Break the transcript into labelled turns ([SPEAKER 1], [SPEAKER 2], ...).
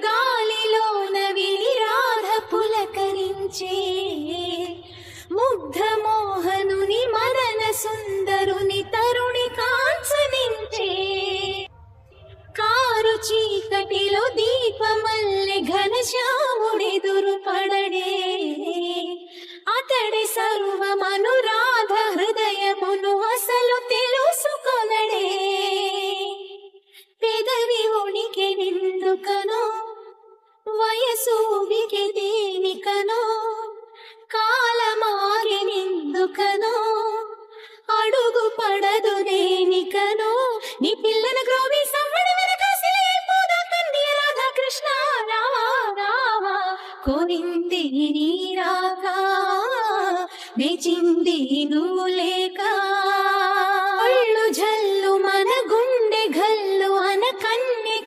[SPEAKER 1] గాలిలోన విని రాధ పులకరించే ముగ్ధ మోహనుని మదన సుందరుని తరుణి కాంచనించే కారు చీకటిలో దీపమల్లె ఘనశ్యాముడెదురు పడడే అతడి సర్వమనురాధ హృదయమును అసలు తెలుసుకొనడే పెదవి ఉనికి నిందుకనో వయసు ఉనికి దేనికనో కాలమాగి నిందుకనో అడుగు పడదు దేనికనో నీ పిల్లల గ్రోవి సవ్వడి వెనక సిలైపోదా కన్నీ రాధా కృష్ణ రావా రావా కోరింది నీ రాగా మెచింది నువ్వులే